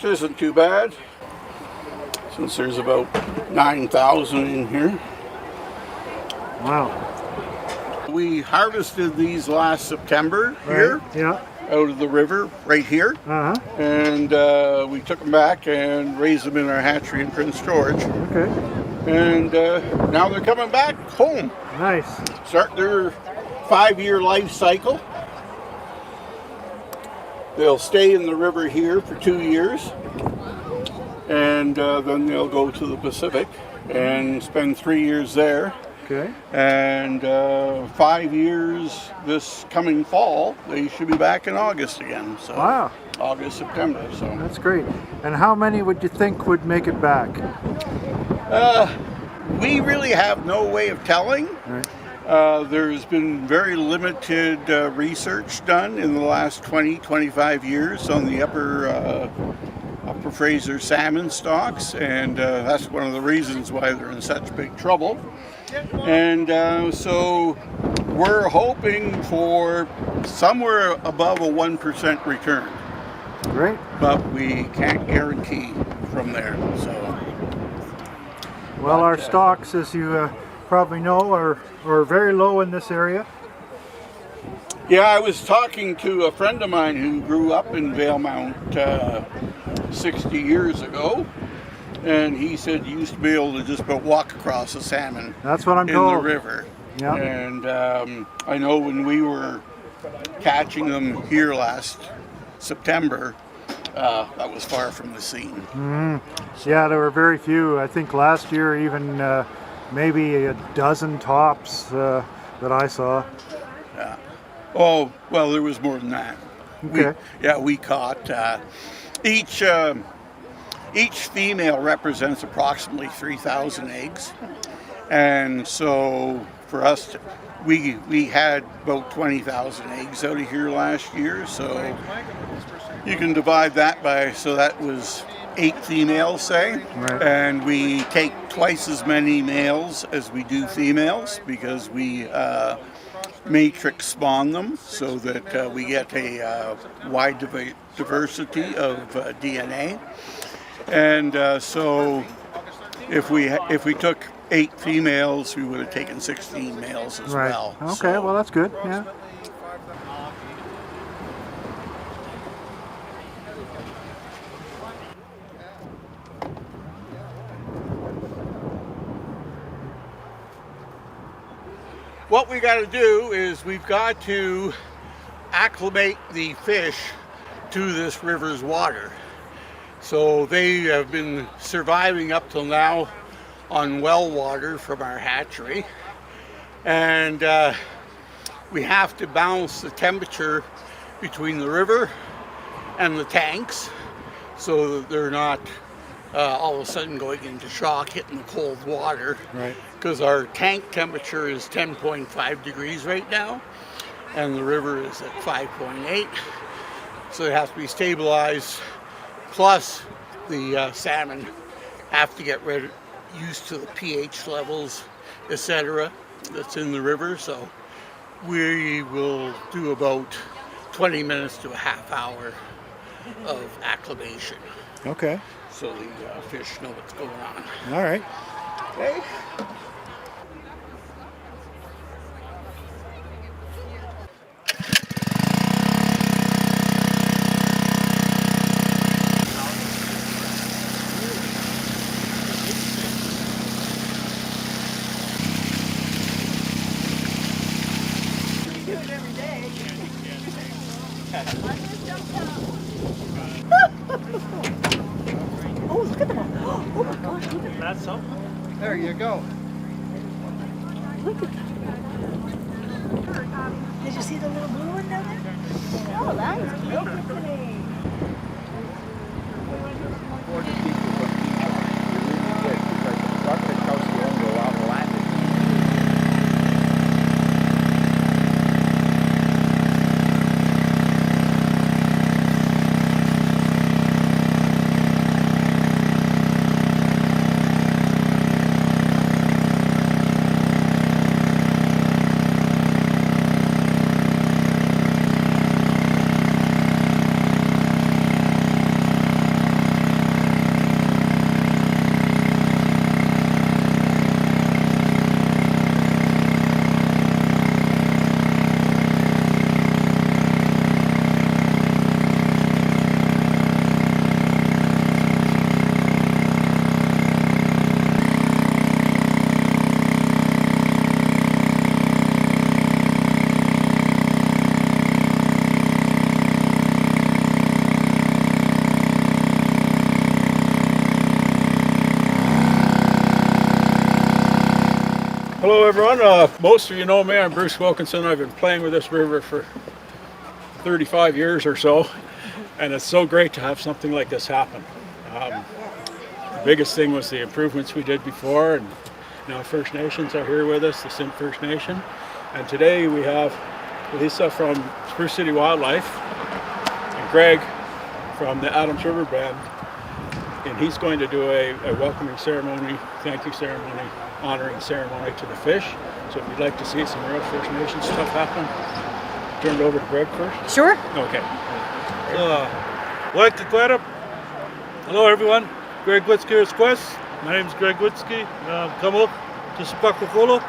isn't too bad, since there's about 9,000 in here. Wow. We harvested these last September here, Yeah. out of the river, right here. And we took them back and raised them in our hatchery in Prince George. Okay. And now they're coming back home. Nice. Start their 5-year life cycle. They'll stay in the river here for 2 years. And then they'll go to the Pacific and spend 3 years there. Okay. And 5 years this coming fall. They should be back in August again. So wow. August, September. So that's great. And how many would you think would make it back? We really have no way of telling. Right. There's been very limited research done in the last 20-25 years on the Upper Fraser salmon stocks, and that's one of the reasons why they're in such big trouble. And so we're hoping for somewhere above a 1% return. Great. But we can't guarantee from there. So. Well, our stocks, as you probably know, are very low in this area. Yeah, I was talking to a friend of mine who grew up in Valemount 60 years ago, and he said you used to be able to just about walk across a salmon. That's what I'm in told. the river. Yeah. And I know when we were catching them here last September, that was far from the scene. Mm-hmm. Yeah, there were very few. I think last year even maybe a dozen tops that I saw. Yeah. Oh, well, there was more than that. Okay. We caught each female represents approximately 3,000 eggs, and so for us, we had about 20,000 eggs out of here last year. So you can divide that by, so that was 8 females, say, right. And we take twice as many males as we do females because we matrix spawn them so that we get a wide diversity of DNA. And so if we took 8 females, we would have taken 16 males as right. well. Okay, so. Well, that's good. Yeah. What we got to do is we've got to acclimate the fish to this river's water. So they have been surviving up till now on well water from our hatchery, and we have to balance the temperature between the river and the tanks so that they're not all of a sudden going into shock hitting the cold water. Right. Because our tank temperature is 10.5 degrees right now, and the river is at 5.8, so it has to be stabilized. Plus, the salmon have to get used to the pH levels, etc., that's in the river. So we will do about 20 minutes to a half hour of acclimation. Okay. So the fish know what's going on. All right. Okay. Oh, look at that. Oh my gosh, look at that. That's something. There you go. Look at that. Did you see the little blue one down there? Oh, that is cute. Hello everyone, most of you know me, I'm Bruce Wilkinson. I've been playing with this river for 35 years or so, and it's so great to have something like this happen. The biggest thing was the improvements we did before, and now First Nations are here with us, the Simp First Nation, and today we have Lisa from Spruce City Wildlife and Greg from the Adams River Band, and he's going to do a welcoming ceremony, thank you ceremony, honoring ceremony to the fish. So if you'd like to see some real First Nations stuff happen, turn it over to Greg first. Sure. Okay. Hello everyone, Greg Witzke Squest. My name is Greg Witzke. Come up to Spakakolo.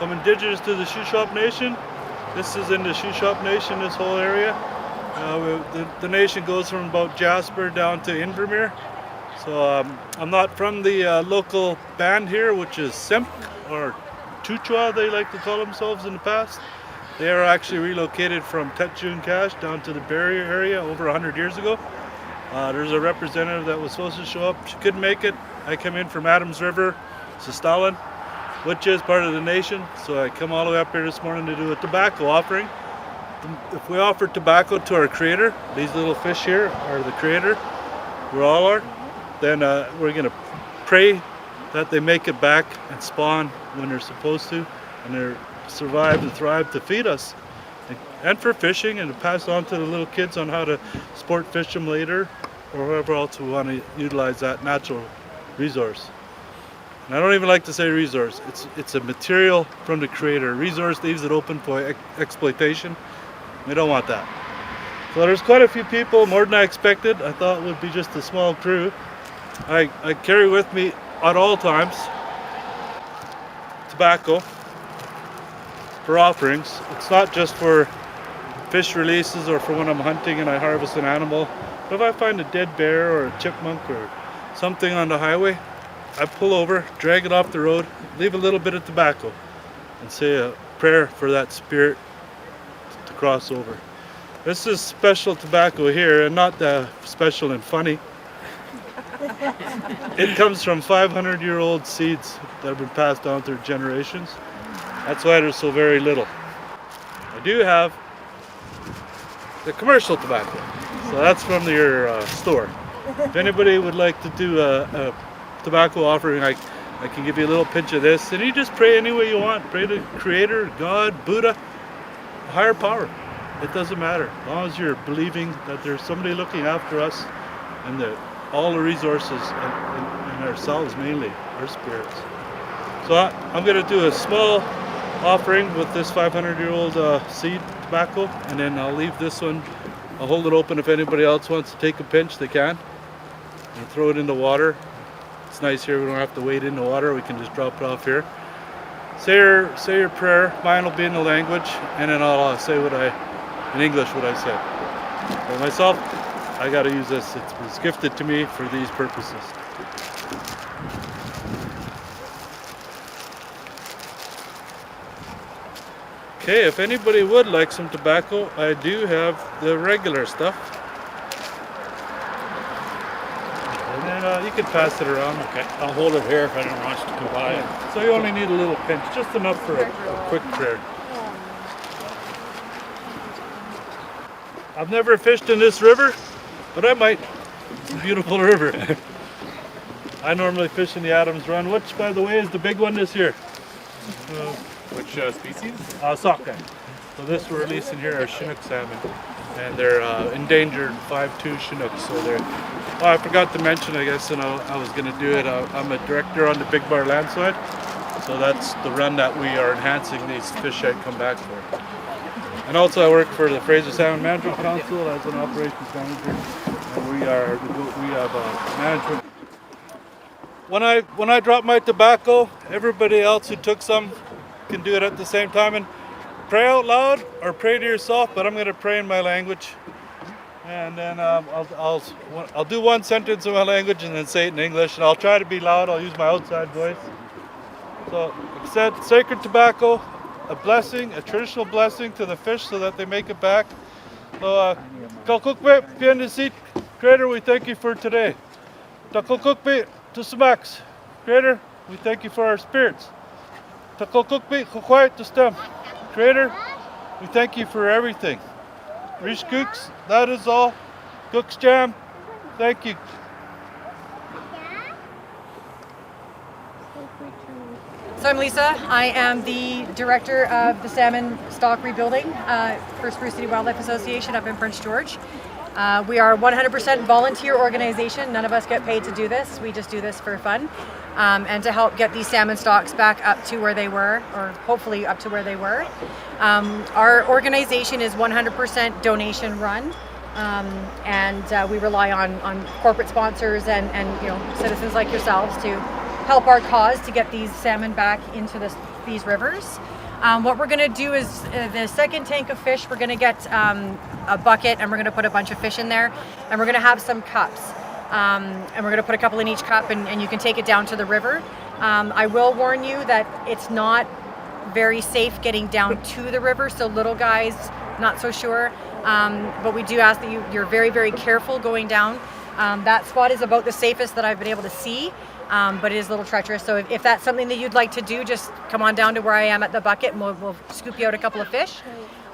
I'm Indigenous to the Shuswap Nation. This is in the Shuswap Nation, this whole area. The nation goes from about Jasper down to Invermere. So I'm not from the local band here, which is Simp or Chuchwa, they like to call themselves in the past. They are actually relocated from Tetchuncash down to the barrier area over 100 years ago. There's a representative that was supposed to show up. She couldn't make it. I come in from Adams River, Sistalin, which is part of the nation. So I come all the way up here this morning to do a tobacco offering. If we offer tobacco to our creator, these little fish here are the creator, we all are, then we're going to pray that they make it back and spawn when they're supposed to, and they survive and thrive to feed us, and for fishing, and to pass on to the little kids on how to sport fish them later, or whoever else we want to utilize that natural resource. And I don't even like to say resource, it's a material from the creator. Resource leaves it open for exploitation. We don't want that. So there's quite a few people, more than I expected. I thought it would be just a small crew. I carry with me at all times tobacco for offerings. It's not just for fish releases or for when I'm hunting and I harvest an animal. But if I find a dead bear or a chipmunk or something on the highway, I pull over, drag it off the road, leave a little bit of tobacco, and say a prayer for that spirit to cross over. This is special tobacco here, and not special and funny. It comes from 500-year-old seeds that have been passed down through generations. That's why there's so very little. I do have the commercial tobacco, so that's from your store. If anybody would like to do a tobacco offering, I can give you a little pinch of this, and you just pray any way you want. Pray to Creator, God, Buddha, higher power. It doesn't matter, as long as you're believing that there's somebody looking after us, and that all the resources and ourselves mainly, our spirits. So I'm going to do a small offering with this 500-year-old seed tobacco, and then I'll leave this one. I'll hold it open. If anybody else wants to take a pinch, they can. And throw it in the water. It's nice here, we don't have to wade in the water, we can just drop it off here. Say your prayer, mine will be in the language, and then I'll say in English what I said. For myself, I got to use this. It was gifted to me for these purposes. Okay, if anybody would like some tobacco, I do have the regular stuff. And then you can pass it around. Okay, I'll hold it here if anyone wants to come by. So you only need a little pinch, just enough for a quick prayer. I've never fished in this river, but I might. It's a beautiful river. I normally fish in the Adams Run, which, by the way, is the big one this year. Which species? Sockeye. So this we're releasing here are chinook salmon, and they're endangered 5'2" chinooks. So they're. Oh, I forgot to mention, I guess, and I was going to do it. I'm a director on the Big Bar landslide, so that's the run that we are enhancing these fish that come back for. And also I work for the Fraser Salmon Management Council as an operations manager, and we have management. When I drop my tobacco, everybody else who took some can do it at the same time, and pray out loud or pray to yourself, but I'm going to pray in my language, and then I'll do one sentence in my language and then say it in English, and I'll try to be loud. I'll use my outside voice. So it said sacred tobacco, a blessing, a traditional blessing to the fish so that they make it back. So Kalkukbe, Pianisi, Creator, we thank you for today. Takulkukbe to Samax. Creator, we thank you for our spirits. quiet to stem. Creator, we thank you for everything. Reach Cooks, that is all. Cooks Jam, thank you. So I'm Lisa. I am the director of the salmon stock rebuilding for Spruce City Wildlife Association up in Prince George. We are a 100% volunteer organization. None of us get paid to do this. We just do this for fun and to help get these salmon stocks back up to where they were, or hopefully up to where they were. Our organization is 100% donation run. And we rely on corporate sponsors and citizens like yourselves to help our cause to get these salmon back into these rivers. What we're going to do is the second tank of fish, we're going to get a bucket and we're going to put a bunch of fish in there, and we're going to have some cups, and we're going to put a couple in each cup, and you can take it down to the river. I will warn you that it's not very safe getting down to the river, so little guys, not so sure. But we do ask that you're very, very careful going down. That spot is about the safest that I've been able to see, but it is a little treacherous. So if that's something that you'd like to do, just come on down to where I am at the bucket and we'll scoop you out a couple of fish.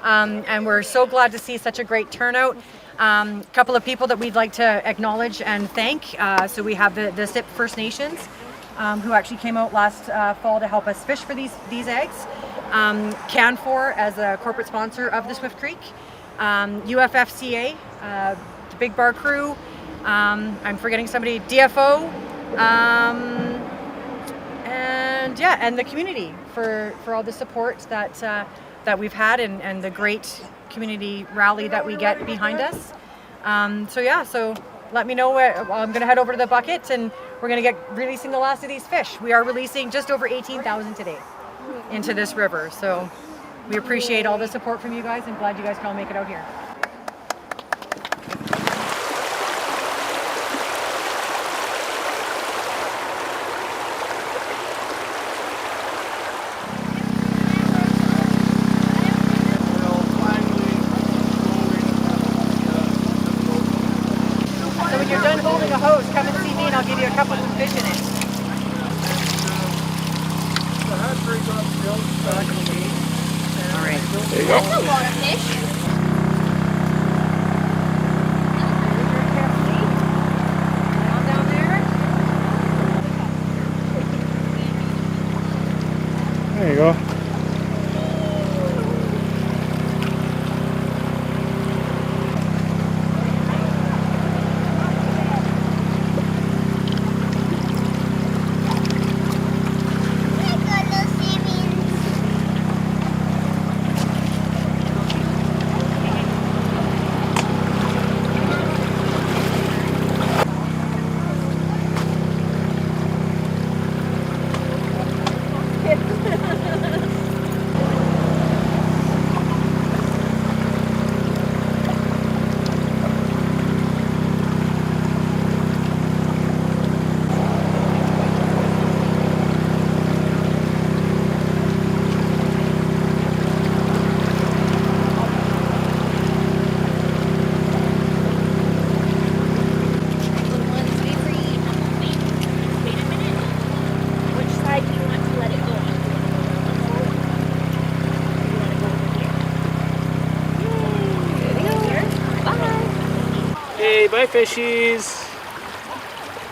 And we're so glad to see such a great turnout. A couple of people that we'd like to acknowledge and thank. So we have the SIP First Nations, who actually came out last fall to help us fish for these eggs. Canfor as a corporate sponsor of the Swift Creek. UFFCA, the Big Bar Crew, I'm forgetting somebody, DFO, and the community for all the support that we've had and the great community rally that we get behind us. So let me know I'm going to head over to the bucket and we're going to get releasing the last of these fish. We are releasing just over 18,000 today into this river. So we appreciate all the support from you guys and glad you guys can all make it out here. So when you're done holding a hose, come and see me and I'll give you a couple of fish in it. All right. There you go. That's a lot of fish. Down there. There you go. Hey, bye fishies.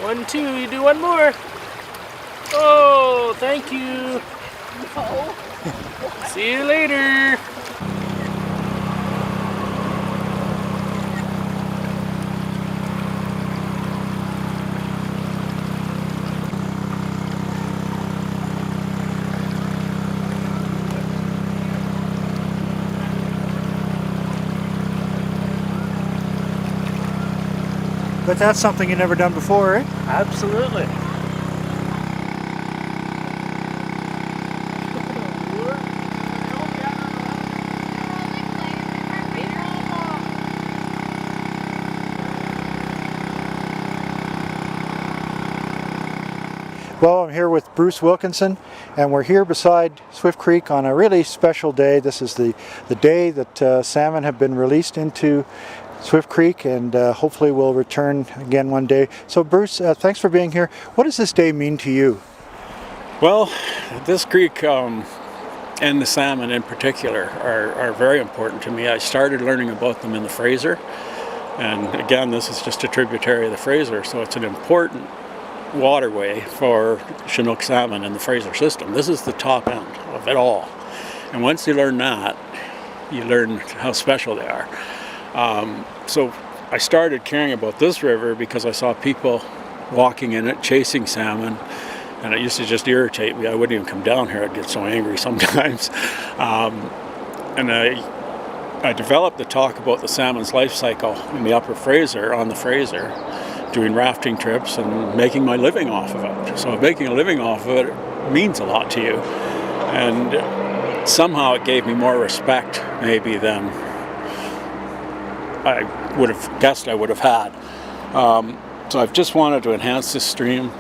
1, 2, you do one more. Oh, thank you. See you later. But that's something you've never done before, eh? Absolutely. Well, I'm here with Bruce Wilkinson, and we're here beside Swift Creek on a really special day. This is the day that salmon have been released into Swift Creek, and hopefully will return again one day. So Bruce, thanks for being here. What does this day mean to you? Well, this creek and the salmon in particular are very important to me. I started learning about them in the Fraser, and again, this is just a tributary of the Fraser, so it's an important waterway for chinook salmon in the Fraser system. This is the top end of it all, and once you learn that, you learn how special they are. So I started caring about this river because I saw people walking in it, chasing salmon, and it used to just irritate me. I wouldn't even come down here. I'd get so angry sometimes. And I developed the talk about the salmon's life cycle in the upper Fraser, on the Fraser, doing rafting trips and making my living off of it. So making a living off of it means a lot to you. And somehow it gave me more respect maybe than I would have guessed I would have had. So I've just wanted to enhance this stream,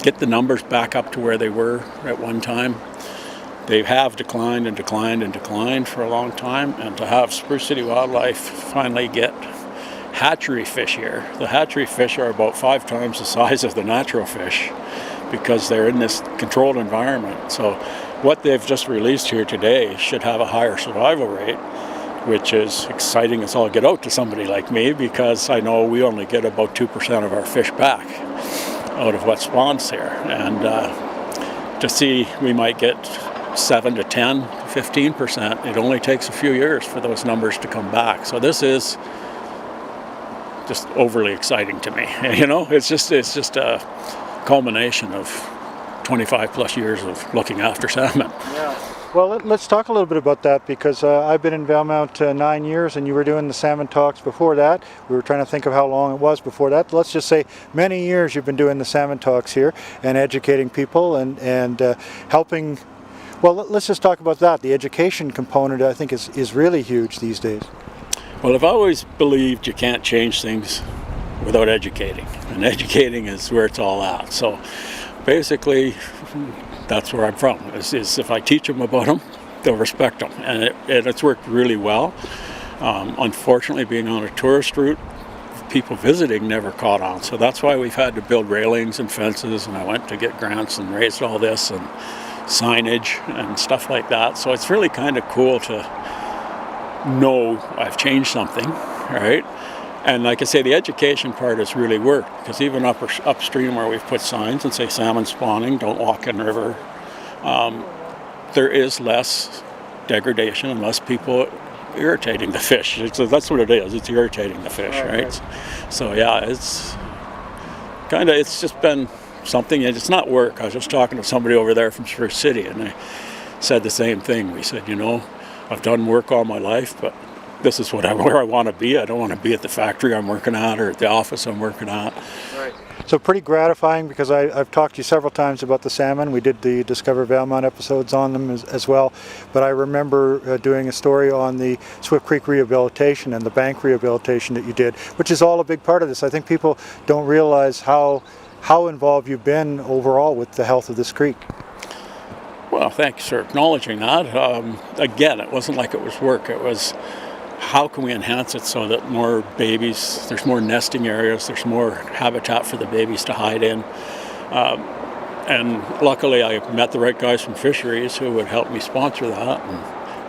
get the numbers back up to where they were at one time. They have declined and declined and declined for a long time, and to have Spruce City Wildlife finally get hatchery fish here. The hatchery fish are about 5 times the size of the natural fish because they're in this controlled environment. So what they've just released here today should have a higher survival rate, which is exciting as all get out to somebody like me, because I know we only get about 2% of our fish back out of what spawns here. And to see we might get 7 to 10, 15%, it only takes a few years for those numbers to come back. So this is just overly exciting to me. You know, it's just a culmination of 25 plus years of looking after salmon. Yeah. Well, let's talk a little bit about that, because I've been in Valemount 9 years, and you were doing the salmon talks before that. We were trying to think of how long it was before that. Let's just say many years you've been doing the salmon talks here and educating people and helping. Well, let's just talk about that. The education component, I think, is really huge these days. Well, I've always believed you can't change things without educating, and educating is where it's all at. So basically, that's where I'm from, is if I teach them about them, they'll respect them, and it's worked really well. Unfortunately, being on a tourist route, people visiting never caught on, so that's why we've had to build railings and fences, and I went to get grants and raised all this and signage and stuff like that. So it's really kind of cool to know I've changed something, right? And like I say, the education part has really worked, because even upstream where we've put signs and say salmon spawning, don't walk in river, there is less degradation and less people irritating the fish. So that's what it is. It's irritating the fish, right? So yeah, it's just been something. It's not work. I was just talking to somebody over there from Spruce City, and they said the same thing. We said, you know, I've done work all my life, but this is where I want to be. I don't want to be at the factory I'm working at or at the office I'm working at. Right. So pretty gratifying, because I've talked to you several times about the salmon. We did the Discover Valemount episodes on them as well. But I remember doing a story on the Swift Creek rehabilitation and the bank rehabilitation that you did, which is all a big part of this. I think people don't realize how involved you've been overall with the health of this creek. Well, thanks for acknowledging that. Again, it wasn't like it was work. It was, how can we enhance it so that more babies, there's more nesting areas, there's more habitat for the babies to hide in. And luckily I met the right guys from fisheries who would help me sponsor that,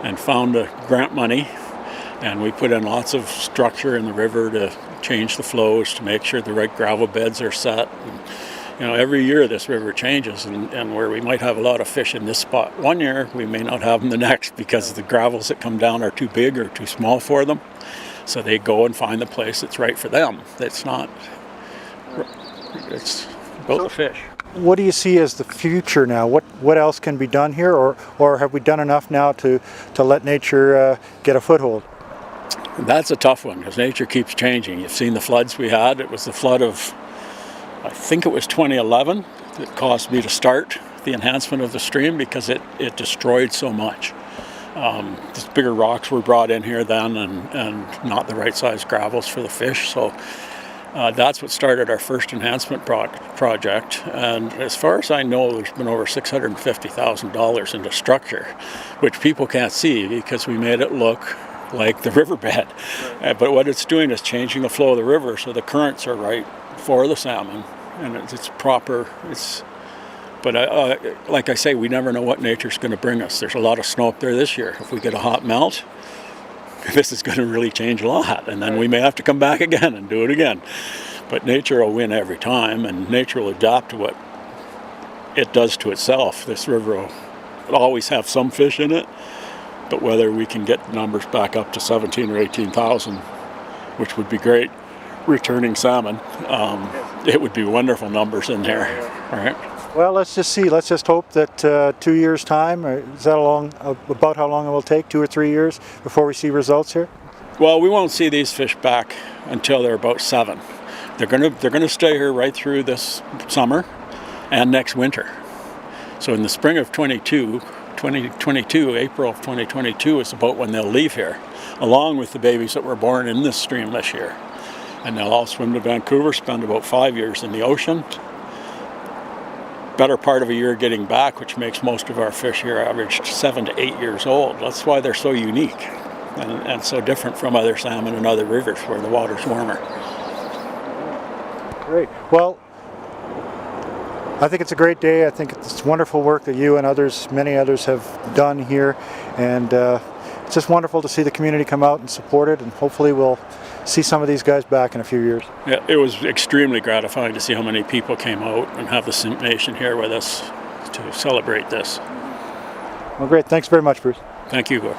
and found the grant money. And we put in lots of structure in the river to change the flows, to make sure the right gravel beds are set. And, you know, every year this river changes, and where we might have a lot of fish in this spot one year, we may not have them the next, because the gravels that come down are too big or too small for them. So they go and find the place that's right for them. It's about the fish. What do you see as the future now? What else can be done here, or have we done enough now to let nature get a foothold? That's a tough one, because nature keeps changing. You've seen the floods we had. It was the flood of, I think it was 2011, that caused me to start the enhancement of the stream, because it destroyed so much. Just bigger rocks were brought in here then, and not the right size gravels for the fish. So that's what started our first enhancement project. And as far as I know, there's been over $650,000 into structure, which people can't see because we made it look like the riverbed. But what it's doing is changing the flow of the river so the currents are right for the salmon, and it's proper. It's But like I say, we never know what nature's going to bring us. There's a lot of snow up there this year. If we get a hot melt, this is going to really change a lot, and then we may have to come back again and do it again. But nature will win every time, and nature will adapt to what it does to itself. This river will always have some fish in it, but whether we can get numbers back up to 17 or 18,000, which would be great, returning salmon, it would be wonderful numbers in there, right? Well, let's just see. Let's just hope that 2 years' time, or is that about how long it will take, 2 or 3 years, before we see results here? Well, we won't see these fish back until they're about 7. They're gonna stay here right through this summer and next winter. So in the spring of 2022, April of 2022 is about when they'll leave here, along with the babies that were born in this stream this year. And they'll all swim to Vancouver, spend about 5 years in the ocean. Better part of a year getting back, which makes most of our fish here average 7 to 8 years old. That's why they're so unique and so different from other salmon and other rivers where the water's warmer. Great. Well, I think it's a great day. I think it's wonderful work that you and others, many others, have done here, and it's just wonderful to see the community come out and support it, and hopefully we'll see some of these guys back in a few years. Yeah, it was extremely gratifying to see how many people came out and have the Simp Nation here with us to celebrate this. Well, great. Thanks very much, Bruce. Thank you, Gord.